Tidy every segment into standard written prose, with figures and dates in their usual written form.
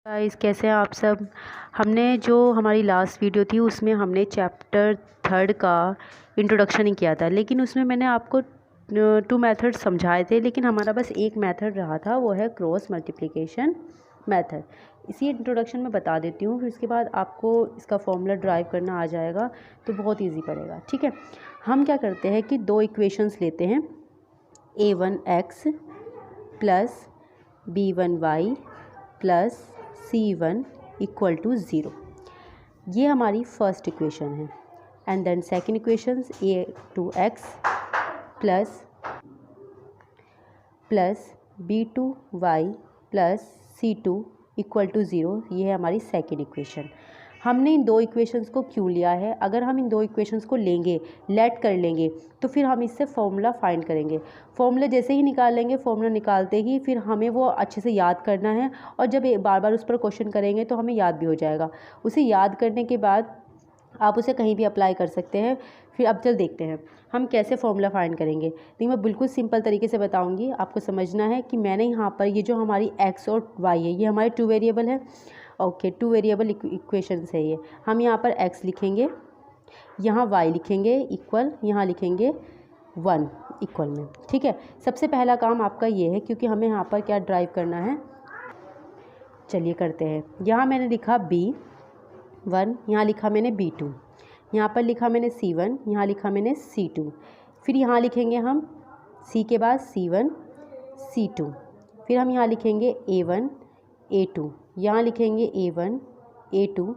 Guys, कैसे हैं आप सब। हमने जो हमारी लास्ट वीडियो थी उसमें हमने चैप्टर 3 का इंट्रोडक्शन ही किया था, लेकिन उसमें मैंने आपको 2 मेथड समझाए थे, लेकिन हमारा बस एक मेथड रहा था, वो है क्रॉस मल्टीप्लिकेशन मेथड। इसी इंट्रोडक्शन में बता देती हूँ, फिर उसके बाद आपको इसका फॉर्मूला ड्राइव करना आ जाएगा तो बहुत ईजी पड़ेगा। ठीक है, हम क्या करते हैं कि 2 इक्वेशंस लेते हैं, a1x plus b1y plus c1 equal to 0। ये हमारी फर्स्ट इक्वेशन है। And then second equation a2x plus b2y plus c2 equal to 0। ये है हमारी सेकेंड इक्वेशन। हमने इन 2 इक्वेशंस को क्यों लिया है? अगर हम इन 2 इक्वेशंस को लेंगे, लेट कर लेंगे, तो फिर हम इससे फॉर्मूला फाइंड करेंगे। फॉर्मूला जैसे ही निकाल लेंगे, फॉर्मूला निकालते ही फिर हमें वो अच्छे से याद करना है, और जब बार बार उस पर क्वेश्चन करेंगे तो हमें याद भी हो जाएगा। उसे याद करने के बाद आप उसे कहीं भी अप्लाई कर सकते हैं। फिर अब चल देखते हैं हम कैसे फॉर्मूला फाइंड करेंगे। तो मैं बिल्कुल सिंपल तरीके से बताऊंगी। आपको समझना है कि मैंने यहाँ पर ये जो हमारी x और y है, ये हमारे 2 वेरिएबल है। ओके, 2 वेरिएबल इक्वेशन है ये। हम यहाँ पर x लिखेंगे, यहाँ y लिखेंगे इक्वल, यहाँ लिखेंगे 1 इक्वल में। ठीक है, सबसे पहला काम आपका ये है, क्योंकि हमें यहाँ पर क्या ड्राइव करना है। चलिए करते हैं। यहाँ मैंने लिखा b1, यहाँ लिखा मैंने b2, यहाँ पर लिखा मैंने c1, यहाँ लिखा मैंने c2। फिर यहाँ लिखेंगे हम c के बाद c1 c2। फिर हम यहाँ लिखेंगे a1 a2, यहाँ लिखेंगे a1 a2,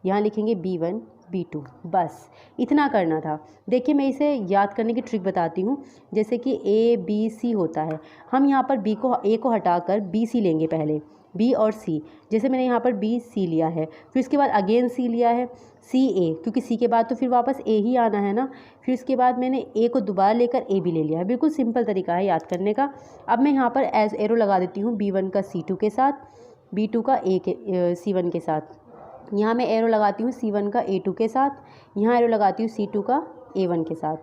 यहाँ लिखेंगे b1 b2। बस इतना करना था। देखिए, मैं इसे याद करने की ट्रिक बताती हूँ। जैसे कि a b c होता है, हम यहाँ पर a को हटाकर b c लेंगे पहले, b और c। जैसे मैंने यहाँ पर b c लिया है, फिर उसके बाद अगेन c लिया है, c a, क्योंकि c के बाद तो फिर वापस a ही आना है ना। फिर उसके बाद मैंने a को दोबारा लेकर a भी ले लिया है। बिल्कुल सिंपल तरीका है याद करने का। अब मैं यहाँ पर एज एरो लगा देती हूँ b1 का c2 के साथ, b2 का c1 के साथ। यहाँ मैं एरो लगाती हूँ c1 का a2 के साथ, यहाँ एरो लगाती हूँ c2 का a1 के साथ,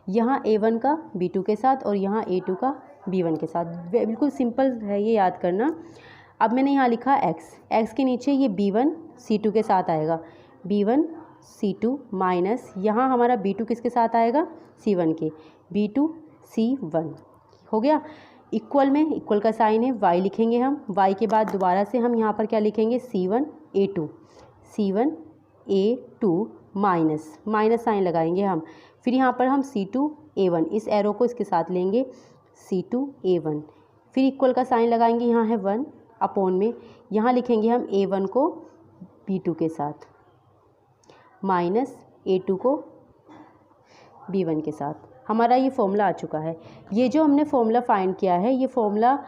यहाँ a1 का b2 के साथ, और यहाँ a2 का b1 के साथ। बिल्कुल सिंपल है ये याद करना। अब मैंने यहाँ लिखा x के नीचे ये b1 c2 के साथ आएगा, b1 c2 माइनस यहाँ हमारा b2 किसके साथ आएगा, c1 के, b2 c1 हो गया। इक्वल में इक्वल का साइन है, y लिखेंगे हम, y के बाद दोबारा से हम यहाँ पर क्या लिखेंगे, c1 a2 माइनस साइन लगाएंगे हम। फिर यहाँ पर हम c2 a1, इस एरो को इसके साथ लेंगे, c2 a1। फिर इक्वल का साइन लगाएंगे, यहाँ है 1 अपॉन में, यहाँ लिखेंगे हम a1 को b2 के साथ, माइनस a2 को b1 के साथ। हमारा ये फॉर्मूला आ चुका है। ये जो हमने फॉर्मूला फाइंड किया है, ये फॉर्मूला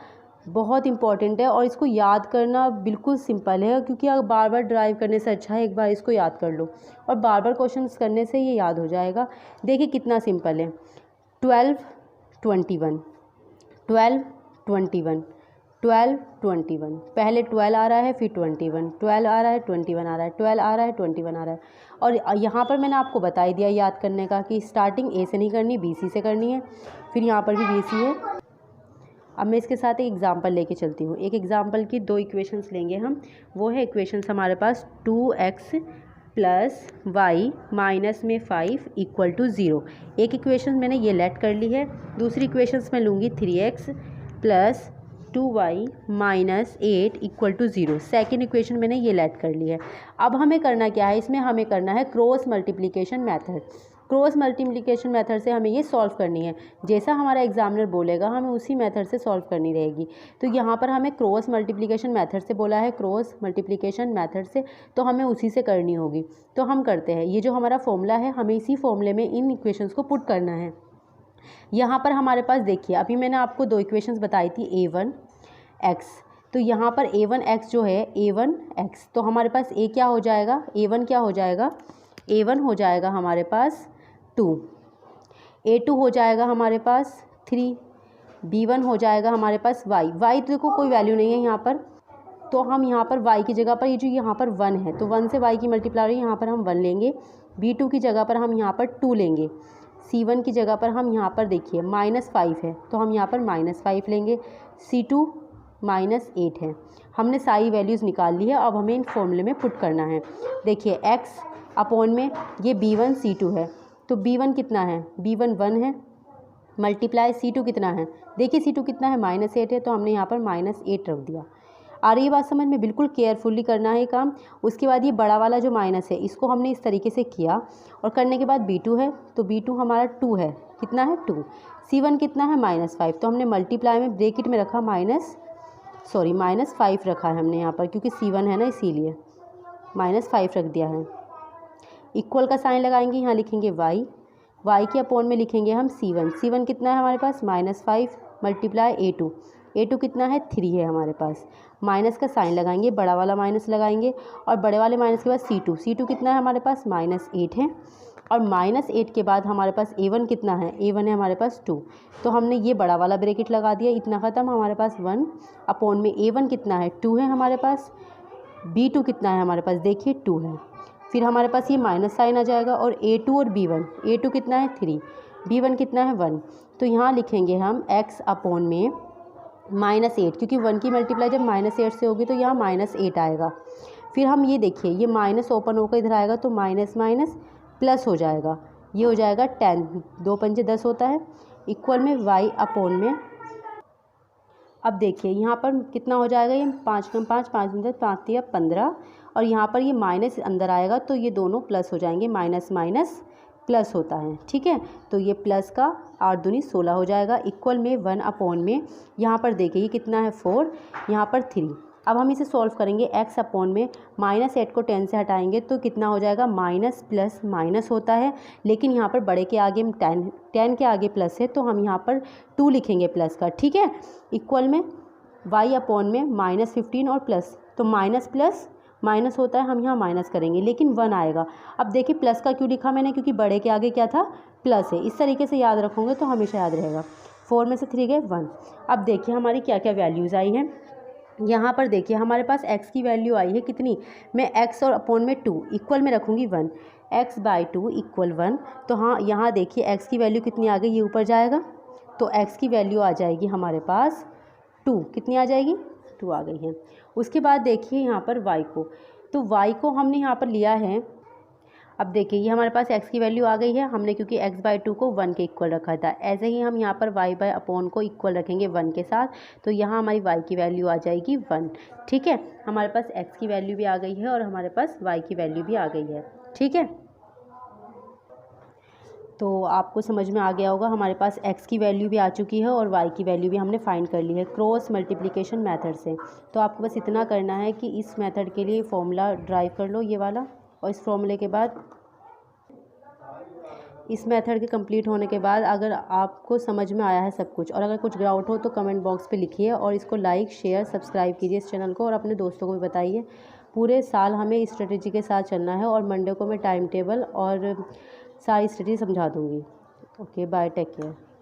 बहुत इंपॉर्टेंट है, और इसको याद करना बिल्कुल सिंपल है, क्योंकि अगर बार बार ड्राइव करने से अच्छा है एक बार इसको याद कर लो, और बार बार क्वेश्चंस करने से ये याद हो जाएगा। देखिए कितना सिंपल है। 12 21 12 21 12 21, पहले 12 आ रहा है, फिर 21, 12 आ रहा है, 21 आ रहा है, 12 आ रहा है, 21 आ रहा है। और यहाँ पर मैंने आपको बता ही दिया याद करने का कि स्टार्टिंग ए से नहीं करनी, बी सी से करनी है। फिर यहाँ पर भी बी सी है। अब मैं इसके साथ एक एग्जांपल लेके चलती हूँ। एक एग्जांपल की 2 इक्वेशंस लेंगे हम। वो है इक्वेशंस हमारे पास 2x प्लस वाई माइनस में 5 इक्वल टू 0। एक इक्वेशन मैंने ये लेट कर ली है। दूसरी इक्वेशंस मैं लूँगी 3x plus 2y minus 8 equal to 0। Second equation मैंने ये लेट कर ली है। अब हमें करना क्या है, इसमें हमें करना है cross multiplication method. Cross multiplication method से हमें ये सॉल्व करनी है। जैसा हमारा एग्जामिनर बोलेगा हमें उसी मेथड से सॉल्व करनी रहेगी। तो यहाँ पर हमें क्रॉस मल्टीप्लिकेशन मेथड से बोला है, क्रॉस मल्टीप्लिकेशन मेथड से, तो हमें उसी से करनी होगी। तो हम करते हैं, ये जो हमारा फॉर्मूला है, हमें इसी फॉर्मूले में इन इक्वेशंस को पुट करना है। यहाँ पर हमारे पास देखिए, अभी मैंने आपको 2 इक्वेशंस बताई थी a1x, तो यहाँ पर a1x जो है, a1x, तो हमारे पास a क्या हो जाएगा, a1 क्या हो जाएगा, a1 हो जाएगा हमारे पास 2, a2 हो जाएगा हमारे पास 3, b1 हो जाएगा हमारे पास y तो देखो कोई वैल्यू नहीं है यहाँ पर, तो हम यहाँ पर y की जगह पर ये जो यहाँ पर 1 है, तो 1 से y की मल्टीप्लाई यहाँ पर हम 1 लेंगे, b2 की जगह पर हम यहाँ पर 2 लेंगे, c1 की जगह पर हम यहाँ पर देखिए -5 है, तो हम यहाँ पर -5 लेंगे, c2 -8 है। हमने सारी वैल्यूज़ निकाल ली है, अब हमें इन फॉर्मूले में पुट करना है। देखिए x अपॉन में ये b1 c2 है, तो b1 कितना है, b1 1 है, मल्टीप्लाई c2 कितना है, देखिए c2 कितना है -8 है, तो हमने यहाँ पर -8 रख दिया। आ रही है बात समझ में, बिल्कुल केयरफुली करना है काम। उसके बाद ये बड़ा वाला जो माइनस है इसको हमने इस तरीके से किया और करने के बाद b2 है, तो b2 हमारा 2 है, कितना है 2। c1 कितना है -5, तो हमने मल्टीप्लाई में ब्रैकेट में रखा -5 रखा है हमने यहाँ पर, क्योंकि c1 है ना इसीलिए -5 रख दिया है। इक्वल का साइन लगाएंगे, यहाँ लिखेंगे y के अपॉन में लिखेंगे हम c1 कितना है हमारे पास -5 मल्टीप्लाई a2 कितना है 3 है हमारे पास। माइनस का साइन लगाएंगे, बड़ा वाला माइनस लगाएंगे और बड़े वाले माइनस के बाद c2 कितना है हमारे पास -8 है, और -8 के बाद हमारे पास a1 कितना है, a1 है हमारे पास 2, तो हमने ये बड़ा वाला ब्रैकेट लगा दिया, इतना ख़त्म। हमारे पास 1 अपॉन में a1 कितना है 2 है हमारे पास, b2 कितना है हमारे पास देखिए 2 है, फिर हमारे पास ये माइनस साइन आ जाएगा और a2 और b1, a2 कितना है 3, b1 कितना है 1, तो यहाँ लिखेंगे हम x अपॉन में -8, क्योंकि 1 की मल्टीप्लाई जब -8 से होगी तो यहाँ -8 आएगा। फिर हम ये देखिए ये माइनस ओपन होकर इधर आएगा तो माइनस माइनस प्लस हो जाएगा, ये हो जाएगा 10, 2 पंजे 10 होता है, इक्वल में y अपॉन में। अब देखिए यहाँ पर कितना हो जाएगा, ये 5 कम 5 5 5 15, और यहाँ पर ये माइनस अंदर आएगा तो ये दोनों प्लस हो जाएंगे, माइनस माइनस प्लस होता है, ठीक है। तो ये प्लस का 8 दूनी 16 हो जाएगा, इक्वल में 1 अपॉन में यहाँ पर देखिए ये कितना है 4, यहाँ पर 3। अब हम इसे सॉल्व करेंगे, x अपॉन में -8 को 10 से हटाएंगे तो कितना हो जाएगा, माइनस प्लस माइनस होता है, लेकिन यहाँ पर बड़े के आगे 10 के आगे प्लस है तो हम यहाँ पर 2 लिखेंगे प्लस का, ठीक है। इक्वल में y अपॉन में -15 और प्लस, तो माइनस प्लस माइनस होता है, हम यहाँ माइनस करेंगे लेकिन 1 आएगा। अब देखिए प्लस का क्यों लिखा मैंने, क्योंकि बड़े के आगे क्या था, प्लस है। इस तरीके से याद रखोगे तो हमेशा याद रहेगा। 4 में से 3 गए 1। अब देखिए हमारी क्या क्या वैल्यूज़ आई हैं। यहाँ पर देखिए हमारे पास x की वैल्यू आई है कितनी, मैं x और अपॉन में 2 इक्वल में रखूँगी 1, x/2 इक्वल 1। तो हाँ यहाँ देखिए x की वैल्यू कितनी आ गई, ये ऊपर जाएगा तो x की वैल्यू आ जाएगी हमारे पास 2, कितनी आ जाएगी 2 आ गई है। उसके बाद देखिए यहाँ पर y को, तो y को हमने यहाँ पर लिया है। अब देखिए ये हमारे पास x की वैल्यू आ गई है, हमने क्योंकि x/2 को 1 के इक्वल रखा था। ऐसे ही हम यहाँ पर y अपॉन को इक्वल रखेंगे 1 के साथ, तो यहाँ हमारी y की वैल्यू आ जाएगी 1, ठीक है। हमारे पास x की वैल्यू भी आ गई है और हमारे पास y की वैल्यू भी आ गई है, ठीक है। तो आपको समझ में आ गया होगा, हमारे पास x की वैल्यू भी आ चुकी है और y की वैल्यू भी हमने फाइंड कर ली है क्रॉस मल्टीप्लिकेशन मेथड से। तो आपको बस इतना करना है कि इस मेथड के लिए फॉर्मूला ड्राइव कर लो ये वाला, और इस फॉर्मूले के बाद इस मेथड के कंप्लीट होने के बाद अगर आपको समझ में आया है सब कुछ और अगर कुछ डाउट हो तो कमेंट बॉक्स पे लिखिए, और इसको लाइक शेयर सब्सक्राइब कीजिए इस चैनल को, और अपने दोस्तों को भी बताइए। पूरे साल हमें इस स्ट्रेटेजी के साथ चलना है, और मंडे को मैं टाइम टेबल और सारी स्ट्रेटेजी समझा दूँगी। Okay bye, take care.